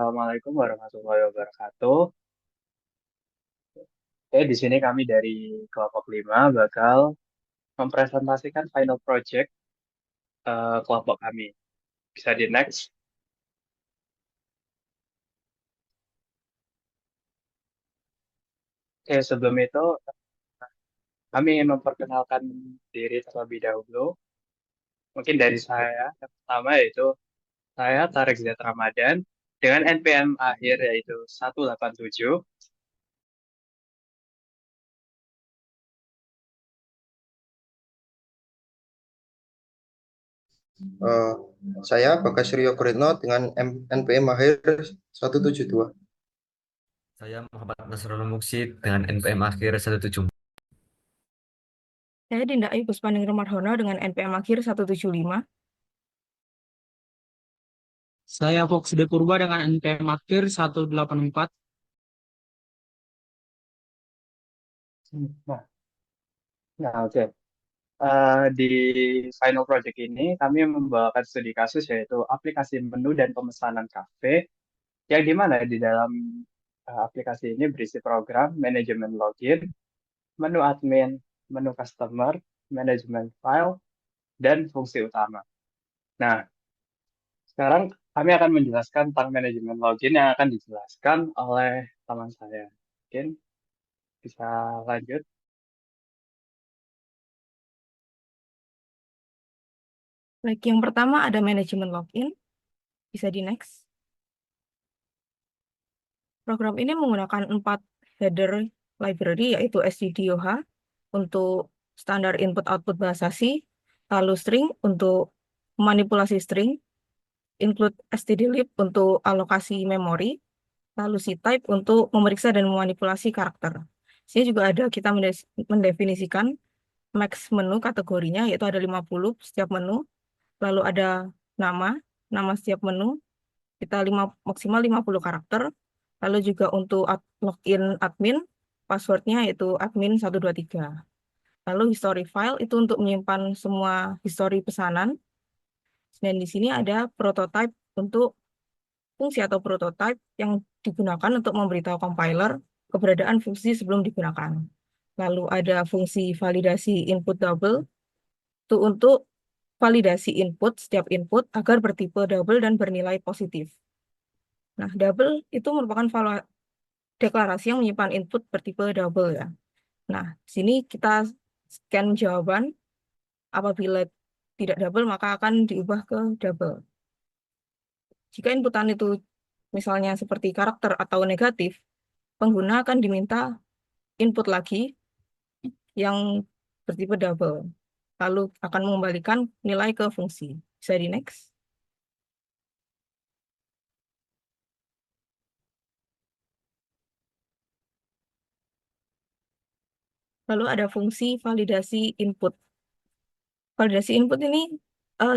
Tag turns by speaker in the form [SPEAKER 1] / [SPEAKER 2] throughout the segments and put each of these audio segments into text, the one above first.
[SPEAKER 1] Assalamualaikum warahmatullahi wabarakatuh. Di sini kami dari kelompok 5 bakal mempresentasikan final project kelompok kami. Bisa di next. Sebelum itu kami ingin memperkenalkan diri terlebih dahulu. Mungkin dari saya, yang pertama yaitu saya Tarik Z Ramadan dengan NPM akhir yaitu 187.
[SPEAKER 2] Eh, saya Bagas Suryo Guritno dengan NPM akhir 172.
[SPEAKER 3] Saya Muhammad Nasrullah Muksid dengan NPM akhir 17.
[SPEAKER 4] Saya Dinda Ayu Puspaning Romarhono dengan NPM akhir 175.
[SPEAKER 5] Saya Fox De Purba dengan NPM akhir 184.
[SPEAKER 1] Nah, nah, oke. Di final project ini kami membawakan studi kasus yaitu aplikasi menu dan pemesanan kafe yang dimana di dalam aplikasi ini berisi program manajemen login, menu admin, menu customer, manajemen file, dan fungsi utama. Nah, sekarang kami akan menjelaskan tentang manajemen login yang akan dijelaskan oleh teman saya. Mungkin bisa lanjut.
[SPEAKER 4] Baik, yang pertama ada manajemen login. Bisa di next. Program ini menggunakan 4 header library, yaitu stdoh untuk standar input-output bahasa C, lalu string untuk manipulasi string, include stdlib untuk alokasi memori, lalu ctype untuk memeriksa dan memanipulasi karakter. Sini juga ada kita mendefinisikan max menu kategorinya, yaitu ada 50 setiap menu, lalu ada nama, nama setiap menu, kita maksimal 50 karakter, lalu juga untuk login admin, passwordnya yaitu admin 123. Lalu history file itu untuk menyimpan semua history pesanan, dan di sini ada prototype untuk fungsi atau prototype yang digunakan untuk memberitahu compiler keberadaan fungsi sebelum digunakan. Lalu ada fungsi validasi input double, itu untuk validasi input, setiap input agar bertipe double dan bernilai positif. Nah, double itu merupakan deklarasi yang menyimpan input bertipe double ya. Nah, sini kita scan jawaban, apabila tidak double maka akan diubah ke double. Jika inputan itu misalnya seperti karakter atau negatif, pengguna akan diminta input lagi yang bertipe double. Lalu akan mengembalikan nilai ke fungsi. Bisa di next. Lalu ada fungsi validasi input. Validasi input ini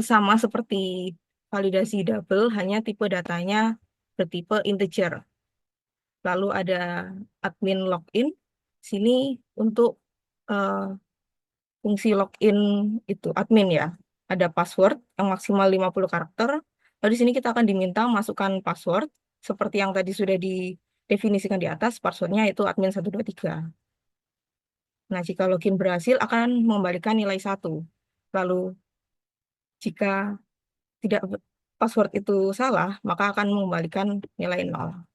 [SPEAKER 4] sama seperti validasi double, hanya tipe datanya bertipe integer. Lalu ada admin login. Sini untuk eh, fungsi login itu admin ya. Ada password yang maksimal 50 karakter. Lalu di sini kita akan diminta masukkan password seperti yang tadi sudah didefinisikan di atas, passwordnya itu admin 123. Nah, jika login berhasil akan mengembalikan nilai 1. Lalu jika tidak password itu salah, maka akan mengembalikan nilai 0.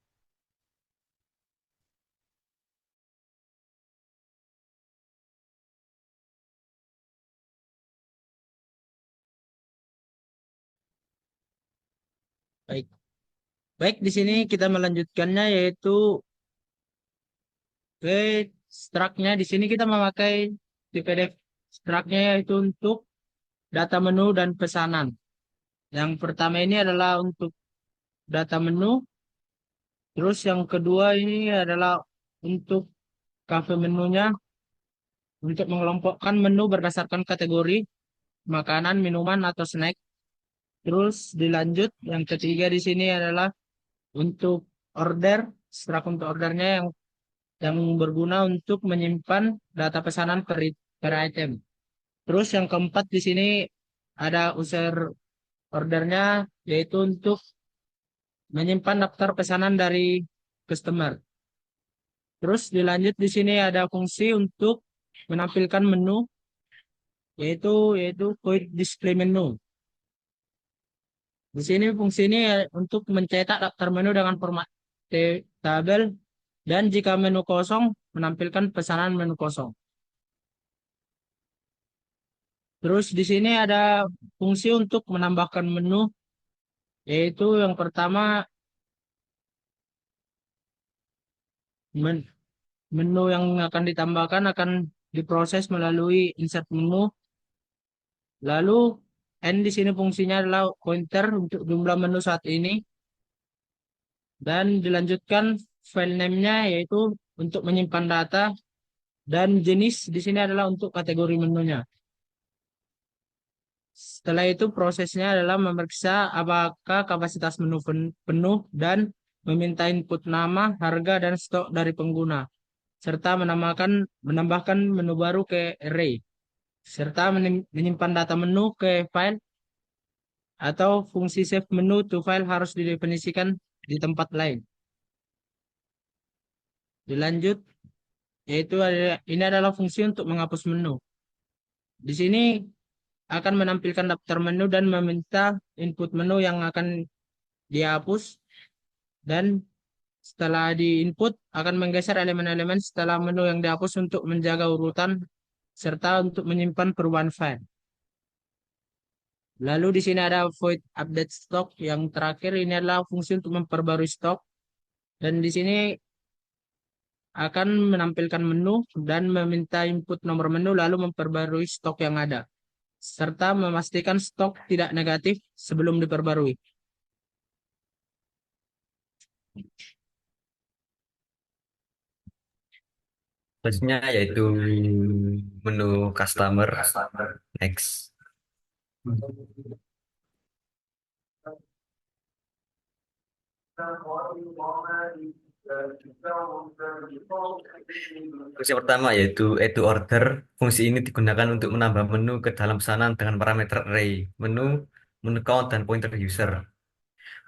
[SPEAKER 5] Baik. Baik, di sini kita melanjutkannya yaitu ke struct-nya. Di sini kita memakai di PDF struct-nya yaitu untuk data menu dan pesanan. Yang pertama ini adalah untuk data menu. Terus yang kedua ini adalah untuk cafe menunya untuk mengelompokkan menu berdasarkan kategori makanan, minuman, atau snack. Terus dilanjut, yang ketiga di sini adalah untuk order, struct untuk ordernya yang berguna untuk menyimpan data pesanan per item. Terus yang keempat di sini ada user ordernya, yaitu untuk menyimpan daftar pesanan dari customer. Terus dilanjut di sini ada fungsi untuk menampilkan menu yaitu quick display menu. Di sini fungsi ini untuk mencetak daftar menu dengan format tabel dan jika menu kosong menampilkan pesanan menu kosong. Terus di sini ada fungsi untuk menambahkan menu yaitu yang pertama men- menu yang akan ditambahkan akan diproses melalui insert menu. Lalu N di sini fungsinya adalah pointer untuk jumlah menu saat ini dan dilanjutkan file name-nya yaitu untuk menyimpan data dan jenis di sini adalah untuk kategori menunya. Setelah itu prosesnya adalah memeriksa apakah kapasitas menu penuh dan meminta input nama, harga, dan stok dari pengguna, serta menambahkan menu baru ke array, serta menyimpan data menu ke file atau fungsi save menu to file harus didefinisikan di tempat lain. Dilanjut, ini adalah fungsi untuk menghapus menu. Di sini akan menampilkan daftar menu dan meminta input menu yang akan dihapus dan setelah di-input akan menggeser elemen-elemen setelah menu yang dihapus untuk menjaga urutan serta untuk menyimpan perubahan file. Lalu di sini ada void update stock yang terakhir ini adalah fungsi untuk memperbarui stok dan di sini akan menampilkan menu dan meminta input nomor menu lalu memperbarui stok yang ada serta memastikan stok tidak negatif sebelum diperbarui.
[SPEAKER 3] Selanjutnya yaitu menu customer. Next. Fungsi pertama yaitu add to order. Fungsi ini digunakan untuk menambah menu ke dalam pesanan dengan parameter array, menu, menu count, dan pointer user.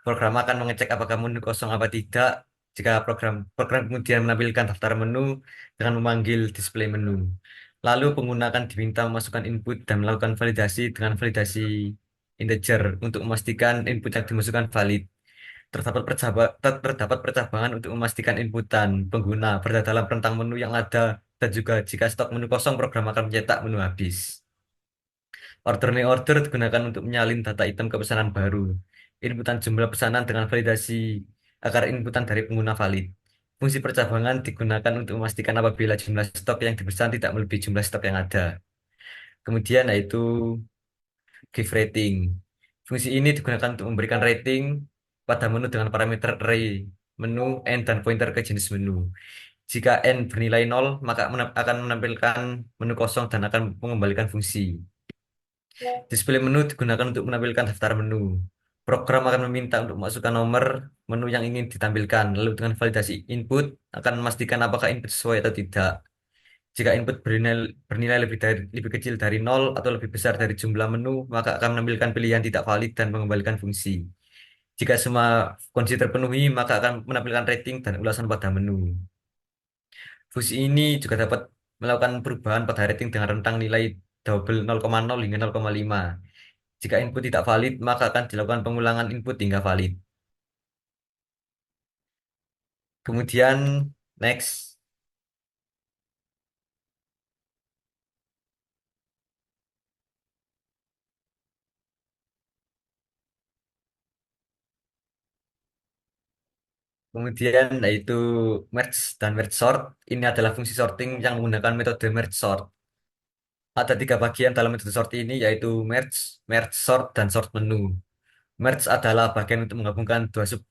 [SPEAKER 3] Program akan mengecek apakah menu kosong apa tidak. Jika program kemudian menampilkan daftar menu dengan memanggil display menu. Lalu pengguna akan diminta memasukkan input dan melakukan validasi dengan validasi integer untuk memastikan input yang dimasukkan valid. Terdapat percabangan untuk memastikan inputan pengguna berada dalam rentang menu yang ada dan juga jika stok menu kosong program akan mencetak menu habis. Order me order digunakan untuk menyalin data item ke pesanan baru. Inputan jumlah pesanan dengan validasi agar inputan dari pengguna valid. Fungsi percabangan digunakan untuk memastikan apabila jumlah stok yang dipesan tidak melebihi jumlah stok yang ada. Kemudian yaitu give rating. Fungsi ini digunakan untuk memberikan rating pada menu dengan parameter array, menu, n, dan pointer ke jenis menu. Jika n bernilai 0, maka akan menampilkan menu kosong dan akan mengembalikan fungsi. Display menu digunakan untuk menampilkan daftar menu. Program akan meminta untuk memasukkan nomor menu yang ingin ditampilkan, lalu dengan validasi input akan memastikan apakah input sesuai atau tidak. Jika input bernilai lebih kecil dari 0 atau lebih besar dari jumlah menu, maka akan menampilkan pilihan tidak valid dan mengembalikan fungsi. Jika semua kondisi terpenuhi, maka akan menampilkan rating dan ulasan pada menu. Fungsi ini juga dapat melakukan perubahan pada rating dengan rentang nilai double 0,0 hingga 0,5. Jika input tidak valid, maka akan dilakukan pengulangan input hingga valid. Kemudian, next. Kemudian yaitu merge dan merge sort. Ini adalah fungsi sorting yang menggunakan metode merge sort. Ada tiga bagian dalam metode sort ini yaitu merge, merge sort, dan sort menu. Merge adalah bagian untuk menggabungkan dua sub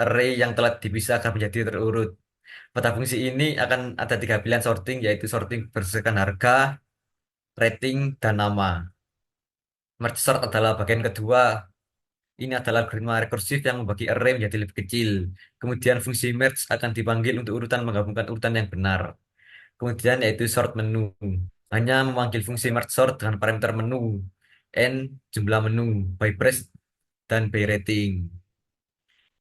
[SPEAKER 3] array yang telah dipisah agar menjadi terurut. Pada fungsi ini akan ada tiga pilihan sorting yaitu sorting berdasarkan harga, rating, dan nama. Merge sort adalah bagian kedua. Ini adalah algoritma rekursif yang membagi array menjadi lebih kecil. Kemudian fungsi merge akan dipanggil untuk urutan menggabungkan urutan yang benar. Kemudian yaitu sort menu. Hanya memanggil fungsi merge sort dengan parameter menu, n, jumlah menu, by price, dan by rating.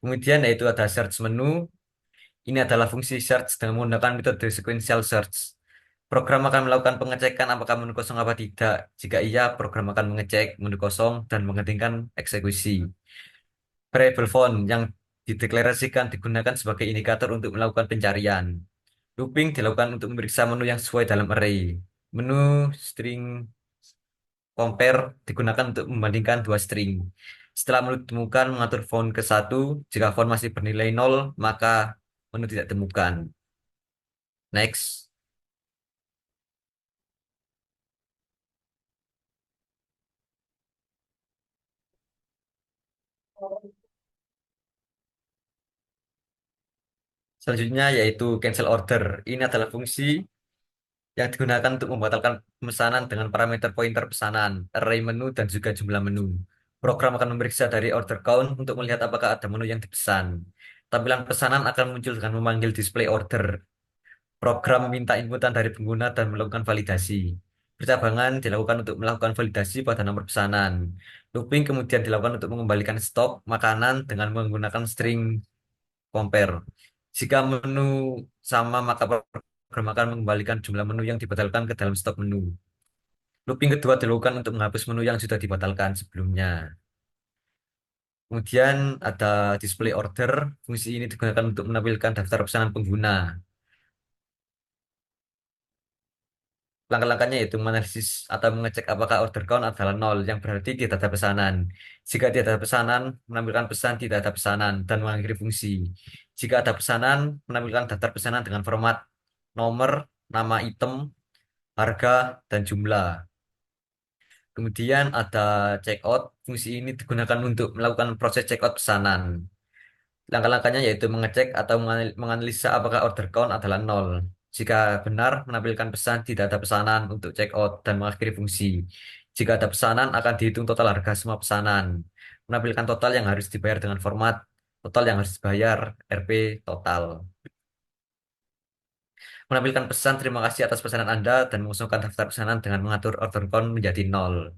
[SPEAKER 3] Kemudian yaitu ada search menu. Ini adalah fungsi search dengan menggunakan metode sequential search. Program akan melakukan pengecekan apakah menu kosong apa tidak. Jika iya, program akan mengecek menu kosong dan menghentikan eksekusi. Variable font yang dideklarasikan digunakan sebagai indikator untuk melakukan pencarian. Looping dilakukan untuk memeriksa menu yang sesuai dalam array. Menu string compare digunakan untuk membandingkan dua string. Setelah menu ditemukan, mengatur font ke satu. Jika font masih bernilai 0, maka menu tidak ditemukan. Next. Selanjutnya yaitu cancel order. Ini adalah fungsi yang digunakan untuk membatalkan pemesanan dengan parameter pointer pesanan, array menu, dan juga jumlah menu. Program akan memeriksa dari order count untuk melihat apakah ada menu yang dipesan. Tampilan pesanan akan muncul dengan memanggil display order. Program meminta inputan dari pengguna dan melakukan validasi. Percabangan dilakukan untuk melakukan validasi pada nomor pesanan. Looping kemudian dilakukan untuk mengembalikan stok makanan dengan menggunakan string compare. Jika menu sama, maka program akan mengembalikan jumlah menu yang dibatalkan ke dalam stok menu. Looping kedua dilakukan untuk menghapus menu yang sudah dibatalkan sebelumnya. Kemudian ada display order. Fungsi ini digunakan untuk menampilkan daftar pesanan pengguna. Langkah-langkahnya yaitu menganalisis atau mengecek apakah order count adalah 0, yang berarti tidak ada pesanan. Jika tidak ada pesanan, menampilkan pesan tidak ada pesanan dan mengakhiri fungsi. Jika ada pesanan, menampilkan daftar pesanan dengan format nomor, nama item, harga, dan jumlah. Kemudian ada checkout. Fungsi ini digunakan untuk melakukan proses checkout pesanan. Langkah-langkahnya yaitu mengecek atau menganalisa apakah order count adalah 0. Jika benar, menampilkan pesan tidak ada pesanan untuk checkout dan mengakhiri fungsi. Jika ada pesanan, akan dihitung total harga semua pesanan. Menampilkan total yang harus dibayar dengan format total yang harus dibayar, RP total. Menampilkan pesan terima kasih atas pesanan Anda dan mengusungkan daftar pesanan dengan mengatur order count menjadi 0.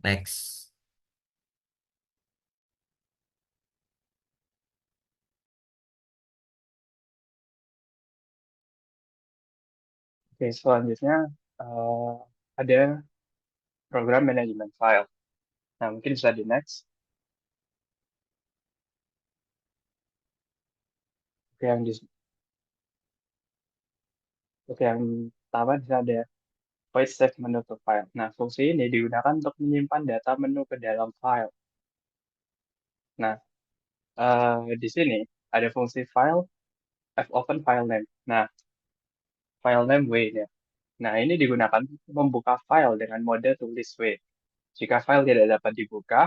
[SPEAKER 3] Next.
[SPEAKER 1] Oke, selanjutnya ada program manajemen file. Nah, mungkin bisa di next. Oke, yang pertama bisa ada void save menu to file. Nah, fungsi ini digunakan untuk menyimpan data menu ke dalam file. Nah, di sini ada fungsi file fopen file name. Nah, file name W ya. Nah, ini digunakan untuk membuka file dengan mode tulis W. Jika file tidak dapat dibuka,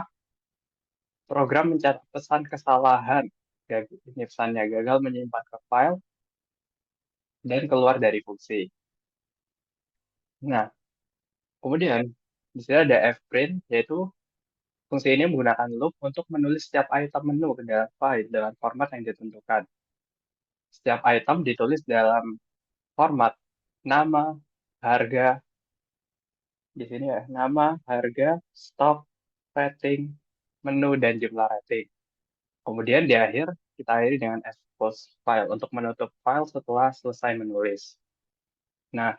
[SPEAKER 1] program mencatat pesan kesalahan. Ini pesannya gagal menyimpan ke file dan keluar dari fungsi. Nah, kemudian di sini ada fprint, yaitu fungsi ini menggunakan loop untuk menulis setiap item menu ke dalam file dengan format yang ditentukan. Setiap item ditulis dalam format nama, harga, di sini ya, nama, harga, stok, rating, menu, dan jumlah rating. Kemudian di akhir, kita akhiri dengan expose file untuk menutup file setelah selesai menulis. Nah,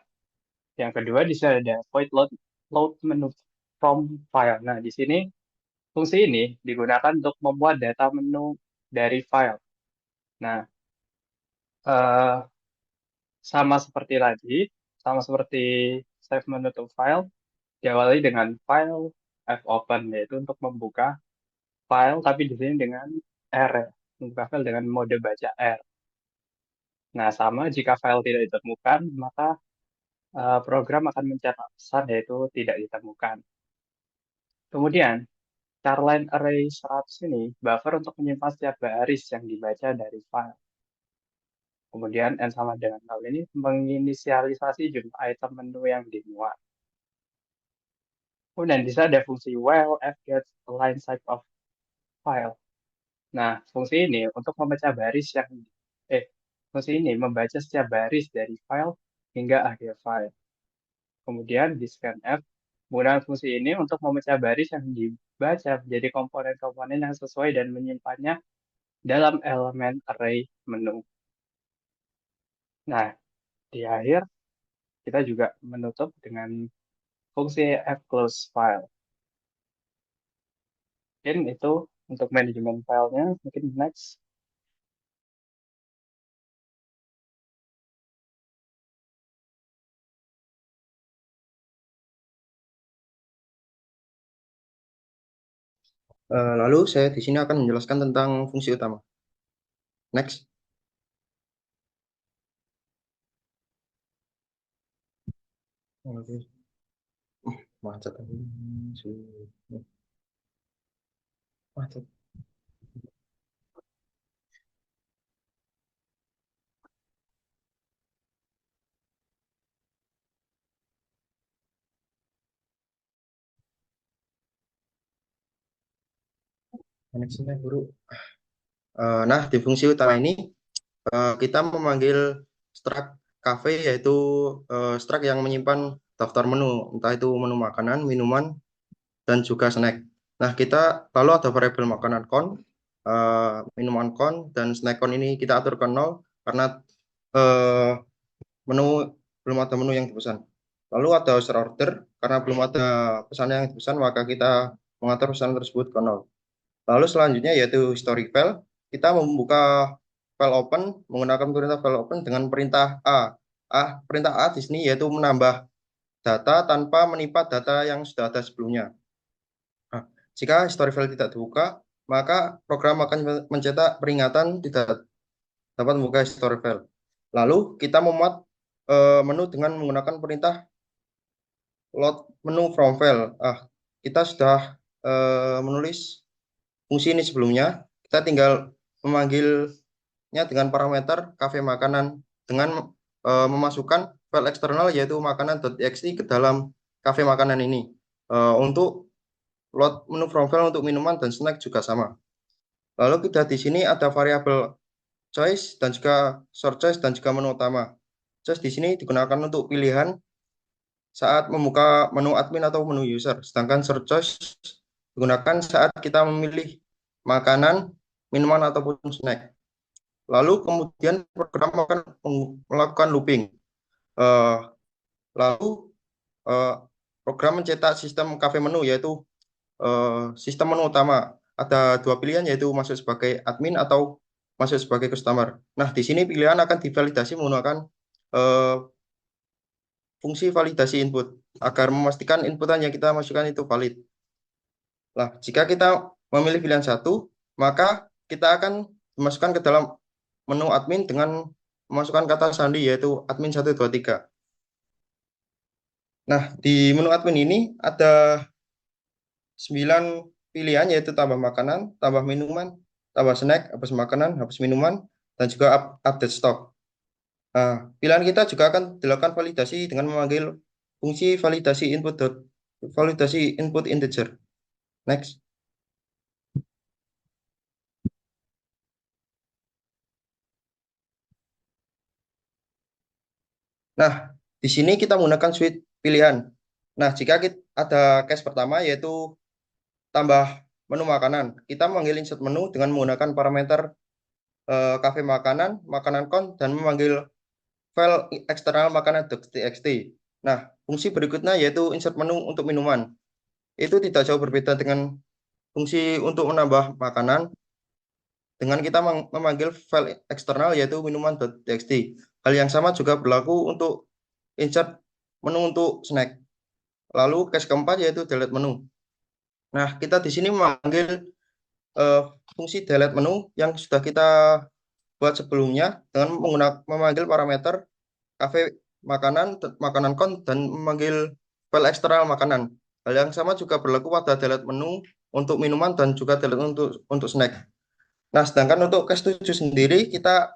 [SPEAKER 1] yang kedua di sini ada void load menu from file. Nah, di sini fungsi ini digunakan untuk membuat data menu dari file. Nah, eh, sama seperti tadi, sama seperti save menu to file, diawali dengan file fopen, yaitu untuk membuka file, tapi di sini dengan R, ya. Membuka file dengan mode baca R. Nah, sama jika file tidak ditemukan, maka program akan mencetak pesan yaitu tidak ditemukan. Kemudian, charline array 100 ini buffer untuk menyimpan setiap baris yang dibaca dari file. Kemudian N sama dengan 0 ini menginisialisasi jumlah item menu yang dimuat. Kemudian bisa ada fungsi while f gets line type of file. Nah, fungsi ini untuk membaca baris yang fungsi ini membaca setiap baris dari file hingga akhir file. Kemudian di scanf menggunakan fungsi ini untuk memecah baris yang dibaca menjadi komponen-komponen yang sesuai dan menyimpannya dalam elemen array menu. Nah, di akhir kita juga menutup dengan fungsi fclose file. Mungkin itu untuk manajemen filenya. Mungkin next.
[SPEAKER 2] Lalu saya di sini akan menjelaskan tentang fungsi utama. Next. Oke. Macet. Macet. Koneksinya buruk. Nah, di fungsi utama ini kita memanggil struct cafe, yaitu struct yang menyimpan daftar menu, entah itu menu makanan, minuman, dan juga snack. Nah, kita lalu ada variabel makanan count, minuman count, dan snack count ini kita atur ke 0 karena menu belum ada menu yang dipesan. Lalu ada user order, karena belum ada pesan yang dipesan, maka kita mengatur pesan tersebut ke 0. Lalu selanjutnya yaitu history file. Kita membuka file open menggunakan perintah file open dengan perintah A. Perintah A di sini yaitu menambah data tanpa menipat data yang sudah ada sebelumnya. Nah, jika history file tidak dibuka, maka program akan mencetak peringatan tidak dapat membuka history file. Lalu kita memuat menu dengan menggunakan perintah load menu from file. Kita sudah menulis fungsi ini sebelumnya. Kita tinggal memanggilnya dengan parameter cafe makanan dengan memasukkan file eksternal yaitu makanan.txt ke dalam cafe makanan ini. Untuk load menu from file untuk minuman dan snack juga sama. Lalu kita di sini ada variabel choice dan juga sort choice dan juga menu utama. Choice di sini digunakan untuk pilihan saat membuka menu admin atau menu user. Sedangkan sort choice digunakan saat kita memilih makanan, minuman, ataupun snack. Lalu kemudian program akan melakukan looping. Lalu program mencetak sistem cafe menu, yaitu sistem menu utama. Ada dua pilihan, yaitu masuk sebagai admin atau masuk sebagai customer. Nah, di sini pilihan akan divalidasi menggunakan fungsi validasi input agar memastikan inputan yang kita masukkan itu valid. Nah, jika kita memilih pilihan satu, maka kita akan dimasukkan ke dalam menu admin dengan memasukkan kata sandi, yaitu admin 123. Nah, di menu admin ini ada 9 pilihan, yaitu tambah makanan, tambah minuman, tambah snack, hapus makanan, hapus minuman, dan juga update stok. Nah, pilihan kita juga akan dilakukan validasi dengan memanggil fungsi validasi input integer. Next. Nah, di sini kita menggunakan suite pilihan. Nah, jika kita ada case pertama yaitu tambah menu makanan, kita memanggil insert menu dengan menggunakan parameter cafe makanan, makanan count, dan memanggil file eksternal makanan.txt. Nah, fungsi berikutnya yaitu insert menu untuk minuman. Itu tidak jauh berbeda dengan fungsi untuk menambah makanan, dengan kita memanggil file eksternal yaitu minuman.txt. Hal yang sama juga berlaku untuk insert menu untuk snack. Lalu case keempat yaitu delete menu. Nah, kita di sini memanggil fungsi delete menu yang sudah kita buat sebelumnya dengan memanggil parameter cafe makanan, makanan count, dan memanggil file eksternal makanan. Hal yang sama juga berlaku pada delete menu untuk minuman dan juga delete untuk snack. Nah, sedangkan untuk case 7 sendiri kita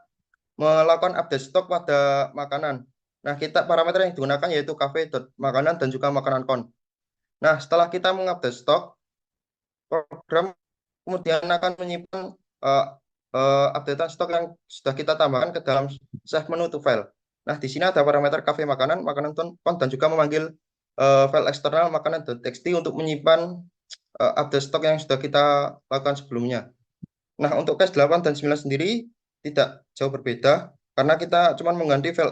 [SPEAKER 2] melakukan update stok pada makanan. Nah, kita parameter yang digunakan yaitu cafe.makanan dan juga makanan count. Nah, setelah kita mengupdate stok, program kemudian akan menyimpan updatean stok yang sudah kita tambahkan ke dalam save menu to file. Nah, di sini ada parameter cafe makanan, makanan count, dan juga memanggil file eksternal makanan.txt untuk menyimpan update stok yang sudah kita lakukan sebelumnya. Nah, untuk case 8 dan 9 sendiri tidak jauh berbeda karena kita cuma mengganti file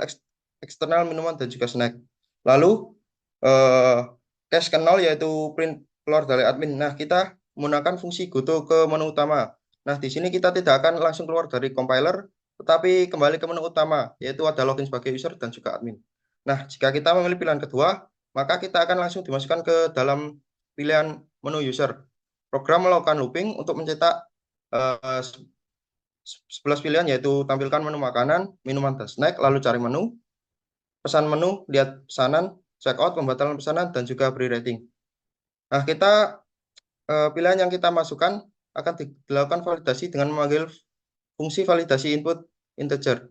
[SPEAKER 2] eksternal minuman dan juga snack. Lalu eh, case ke 0 yaitu print keluar dari admin. Nah, kita menggunakan fungsi goto ke menu utama. Nah, di sini kita tidak akan langsung keluar dari compiler, tetapi kembali ke menu utama, yaitu ada login sebagai user dan juga admin. Nah, jika kita memilih pilihan kedua, maka kita akan langsung dimasukkan ke dalam pilihan menu user. Program melakukan looping untuk mencetak 11 pilihan, yaitu tampilkan menu makanan, minuman, dan snack, lalu cari menu, pesan menu, lihat pesanan, checkout, pembatalan pesanan, dan juga beri rating. Nah, pilihan yang kita masukkan akan dilakukan validasi dengan memanggil fungsi validasi input integer.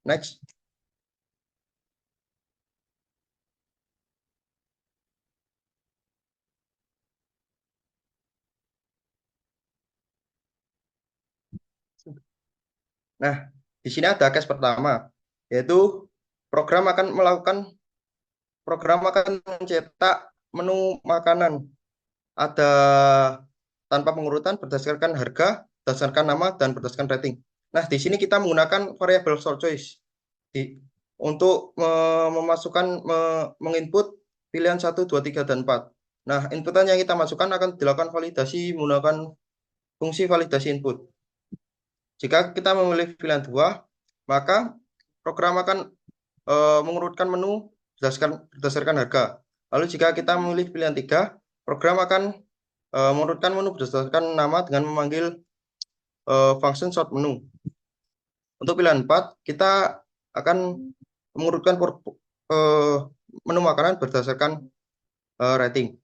[SPEAKER 2] Next. Nah, di sini ada case pertama, yaitu program akan mencetak menu makanan. Ada tanpa pengurutan berdasarkan harga, berdasarkan nama, dan berdasarkan rating. Nah, di sini kita menggunakan variabel sort choice untuk memasukkan, menginput pilihan 1, 2, 3, dan 4. Nah, inputan yang kita masukkan akan dilakukan validasi menggunakan fungsi validasi input. Jika kita memilih pilihan 2, maka program akan mengurutkan menu berdasarkan harga. Lalu jika kita memilih pilihan 3, program akan mengurutkan menu berdasarkan nama dengan memanggil function sort menu. Untuk pilihan 4, kita akan mengurutkan menu makanan berdasarkan rating.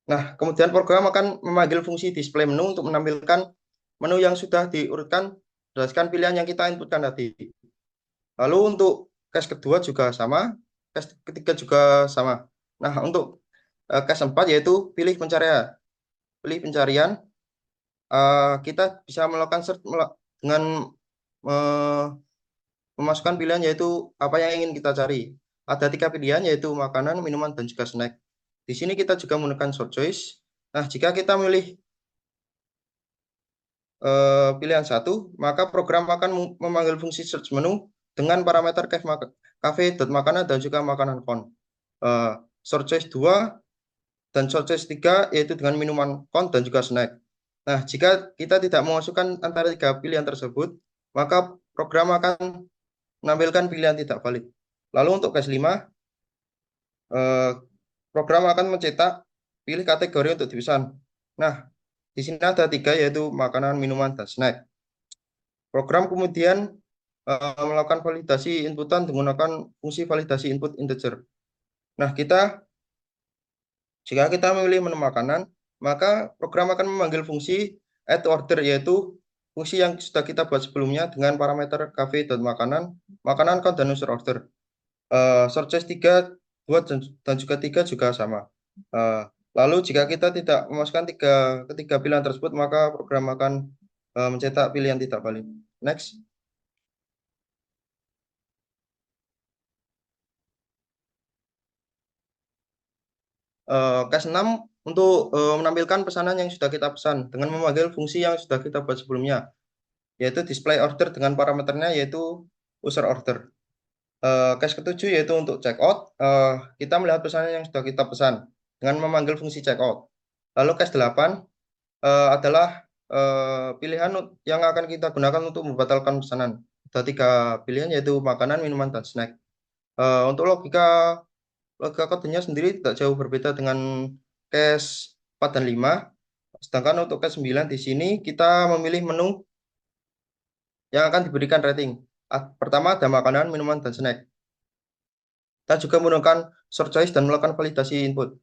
[SPEAKER 2] Nah, kemudian program akan memanggil fungsi display menu untuk menampilkan menu yang sudah diurutkan berdasarkan pilihan yang kita inputkan tadi. Lalu untuk case kedua juga sama, case ketiga juga sama. Nah, untuk case 4 yaitu pilih pencarian. Pilih pencarian, kita bisa melakukan search dengan memasukkan pilihan yaitu apa yang ingin kita cari. Ada 3 pilihan yaitu makanan, minuman, dan juga snack. Di sini kita juga menggunakan sort choice. Nah, jika kita memilih pilihan 1, maka program akan memanggil fungsi search menu dengan parameter cafe.makanan dan juga makanan count. Sort choice 2 dan sort choice 3 yaitu dengan minuman count dan juga snack. Nah, jika kita tidak memasukkan antara 3 pilihan tersebut, maka program akan menampilkan pilihan tidak valid. Lalu untuk case 5, program akan mencetak pilih kategori untuk dipesan. Nah, di sini ada 3 yaitu makanan, minuman, dan snack. Program kemudian melakukan validasi inputan menggunakan fungsi validasi input integer. Nah, jika kita memilih menu makanan, maka program akan memanggil fungsi add order, yaitu fungsi yang sudah kita buat sebelumnya dengan parameter cafe.makanan, makanan count, dan user order. Sort choice 3, 2, dan juga 3 juga sama. Lalu jika kita tidak memasukkan ketiga pilihan tersebut, maka program akan mencetak pilihan tidak valid. Next. Case 6 untuk menampilkan pesanan yang sudah kita pesan dengan memanggil fungsi yang sudah kita buat sebelumnya, yaitu display order dengan parameternya yaitu user order. Case ke-7 yaitu untuk checkout, kita melihat pesanan yang sudah kita pesan dengan memanggil fungsi checkout. Lalu case 8 adalah pilihan yang akan kita gunakan untuk membatalkan pesanan. Ada 3 pilihan yaitu makanan, minuman, dan snack. Untuk logika kodenya sendiri tidak jauh berbeda dengan case 4 dan 5. Sedangkan untuk case 9 di sini kita memilih menu yang akan diberikan rating. Pertama ada makanan, minuman, dan snack. Kita juga menggunakan sort choice dan melakukan validasi input.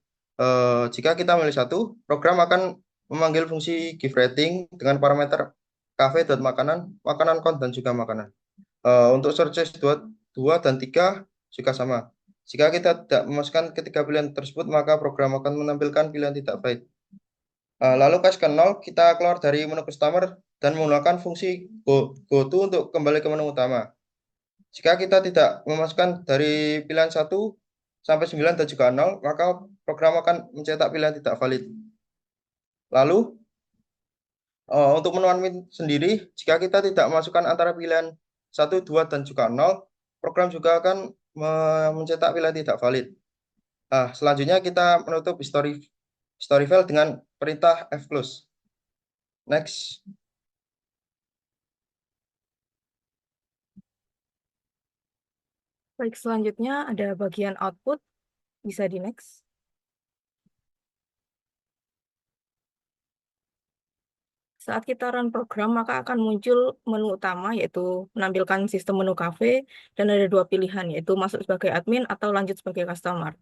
[SPEAKER 2] Jika kita memilih 1, program akan memanggil fungsi give rating dengan parameter cafe.makanan, makanan count, dan juga makanan. Untuk sort choice 2 dan 3 juga sama. Jika kita tidak memasukkan ketiga pilihan tersebut, maka program akan menampilkan pilihan tidak valid. Lalu case ke-0, kita keluar dari menu customer dan menggunakan fungsi go to untuk kembali ke menu utama. Jika kita tidak memasukkan dari pilihan 1 sampai 9 dan juga 0, maka program akan mencetak pilihan tidak valid. Lalu Untuk menu admin sendiri, jika kita tidak masukkan antara pilihan 1, 2, dan juga 0, program juga akan mencetak pilihan tidak valid. Selanjutnya kita menutup history file dengan perintah fclose. Next.
[SPEAKER 4] Baik, selanjutnya ada bagian output, bisa di next. Saat kita run program, maka akan muncul menu utama, yaitu menampilkan sistem menu cafe, dan ada dua pilihan, yaitu masuk sebagai admin atau lanjut sebagai customer.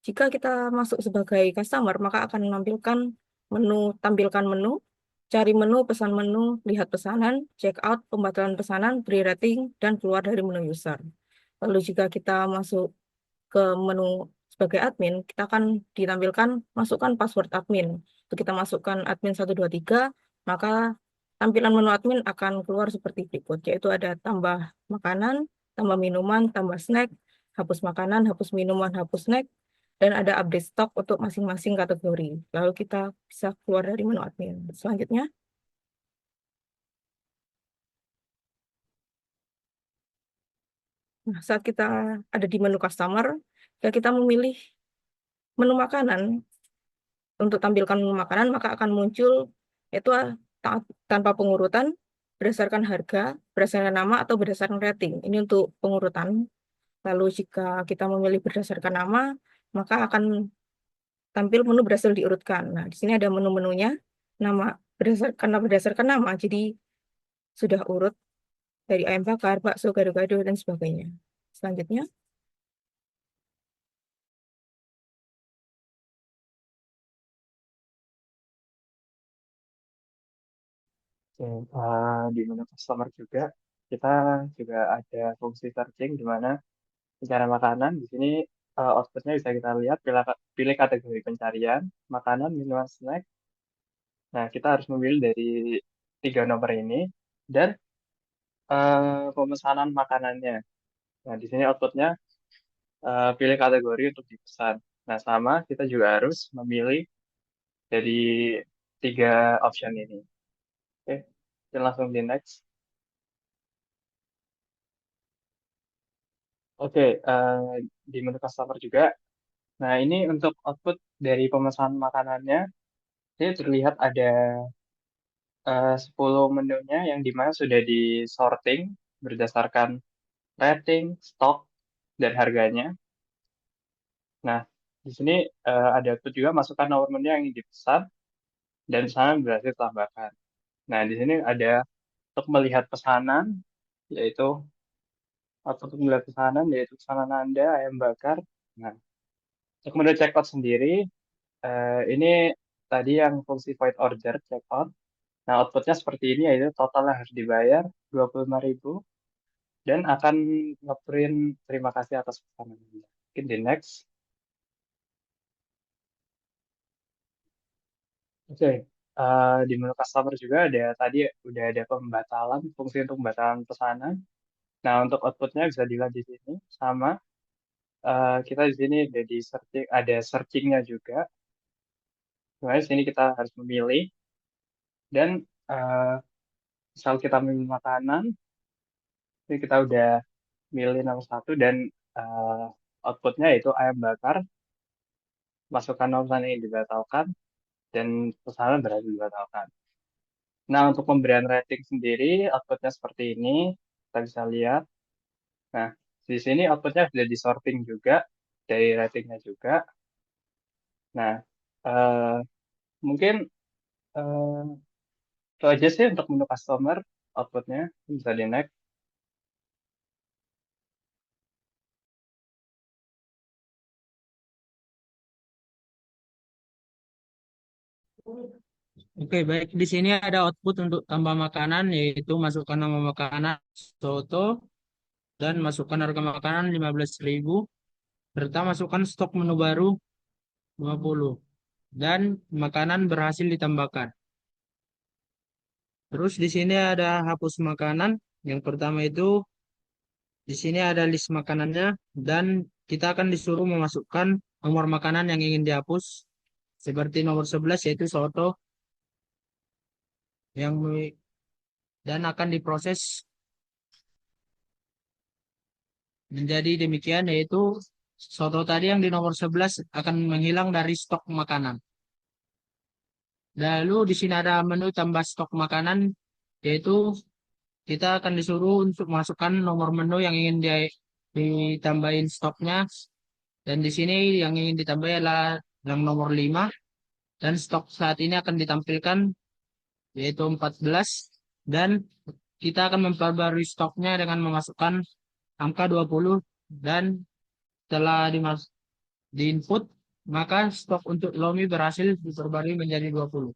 [SPEAKER 4] Jika kita masuk sebagai customer, maka akan menampilkan menu, tampilkan menu, cari menu, pesan menu, lihat pesanan, check out, pembatalan pesanan, beri rating, dan keluar dari menu user. Lalu jika kita masuk ke menu sebagai admin, kita akan ditampilkan masukkan password admin. Untuk kita masukkan admin 123, maka tampilan menu admin akan keluar seperti berikut, yaitu ada tambah makanan, tambah minuman, tambah snack, hapus makanan, hapus minuman, hapus snack, dan ada update stok untuk masing-masing kategori. Lalu kita bisa keluar dari menu admin. Selanjutnya, saat kita ada di menu customer, jika kita memilih menu makanan, untuk tampilkan menu makanan, maka akan muncul yaitu tanpa pengurutan, berdasarkan harga, berdasarkan nama, atau berdasarkan rating. Ini untuk pengurutan. Lalu jika kita memilih berdasarkan nama, maka akan tampil menu berhasil diurutkan. Nah, di sini ada menu-menunya, nama berdasarkan nama, jadi sudah urut dari ayam bakar, bakso, gado-gado, dan sebagainya. Selanjutnya,
[SPEAKER 1] Oke, di menu customer juga kita juga ada fungsi searching di mana secara makanan di sini outputnya bisa kita lihat pilih kategori pencarian makanan, minuman, snack. Nah, kita harus memilih dari tiga nomor ini dan pemesanan makanannya. Nah, di sini outputnya pilih kategori untuk dipesan. Nah, sama kita juga harus memilih dari tiga option ini. Oke, kita langsung di next. Oke, di menu customer juga. Nah, ini untuk output dari pemesanan makanannya, ini terlihat ada 10 menunya yang dimana sudah di sorting berdasarkan rating, stok, dan harganya. Nah, di sini ada output juga masukkan nomor menu yang dipesan dan pesanan berhasil tambahkan. Nah, di sini ada untuk melihat pesanan, yaitu atau untuk melihat pesanan, yaitu pesanan Anda, ayam bakar. Nah, untuk menu checkout sendiri, ini tadi yang fungsi void order checkout. Nah, outputnya seperti ini, yaitu totalnya harus dibayar 25.000 dan akan ngeprint terima kasih atas pesanan Anda. Mungkin di next. Oke, di menu customer juga ada tadi udah ada pembatalan, fungsi untuk pembatalan pesanan. Nah, untuk outputnya bisa dilihat di sini sama. Kita di sini ada di searching, ada searchingnya juga. Nah, di sini kita harus memilih dan misal kita memilih makanan, ini kita udah milih nomor satu dan uh, outputnya yaitu ayam bakar, masukkan nomor sana yang dibatalkan dan pesanan berhasil dibatalkan. Nah, untuk pemberian rating sendiri, outputnya seperti ini. Kita bisa lihat. Nah, di sini outputnya sudah disorting juga dari ratingnya juga. Nah, eh, mungkin eh, itu aja sih untuk menu customer outputnya. Bisa di next.
[SPEAKER 5] Oke, baik. Di sini ada output untuk tambah makanan, yaitu masukkan nama makanan soto dan masukkan harga makanan 15.000, serta masukkan stok menu baru 20 dan makanan berhasil ditambahkan. Terus di sini ada hapus makanan. Yang pertama itu di sini ada list makanannya dan kita akan disuruh memasukkan nomor makanan yang ingin dihapus seperti nomor 11 yaitu soto. yang dan akan diproses menjadi demikian, yaitu soto tadi yang di nomor 11 akan menghilang dari stok makanan. Lalu di sini ada menu tambah stok makanan, yaitu kita akan disuruh untuk masukkan nomor menu yang ingin ditambahin stoknya. Dan di sini yang ingin ditambah adalah yang nomor 5. Dan stok saat ini akan ditampilkan yaitu 14. Dan kita akan memperbarui stoknya dengan memasukkan angka 20. Dan setelah di input, maka stok untuk Lomi berhasil diperbarui menjadi 20.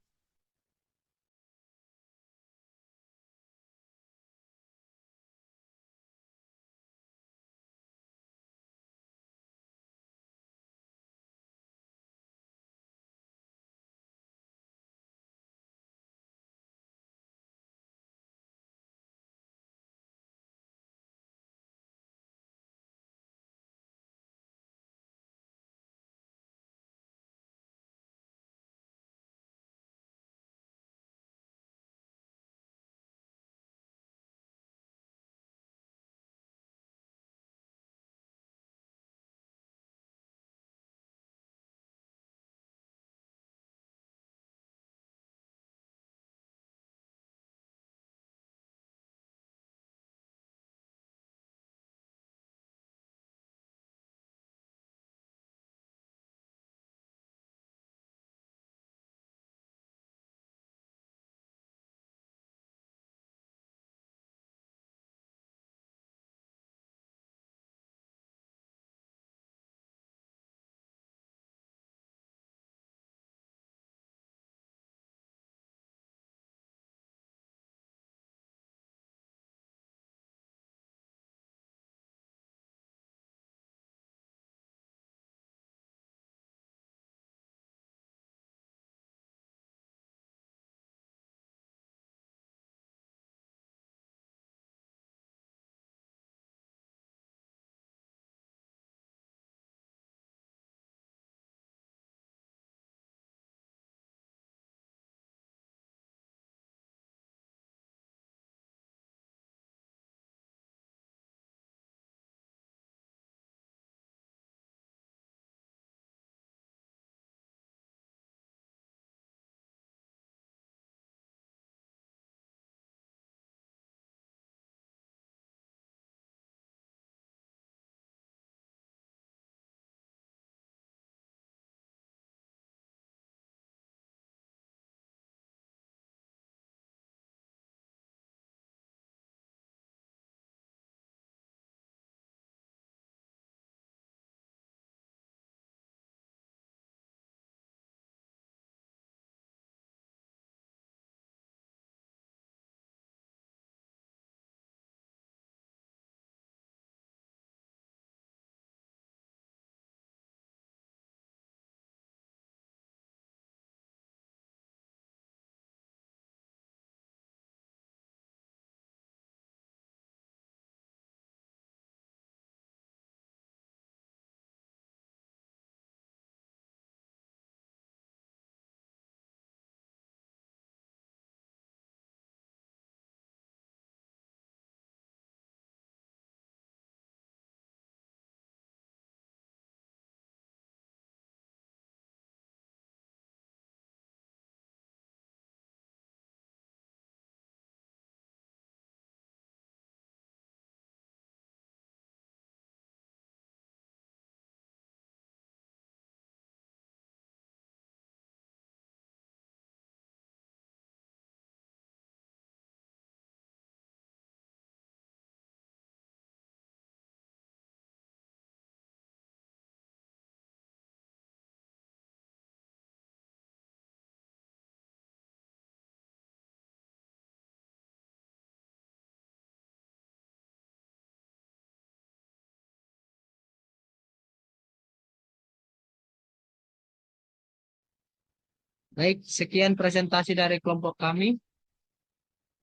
[SPEAKER 5] Baik, sekian presentasi dari kelompok kami.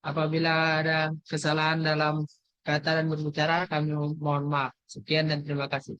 [SPEAKER 5] Apabila ada kesalahan dalam kata dan berbicara, kami mohon maaf. Sekian dan terima kasih.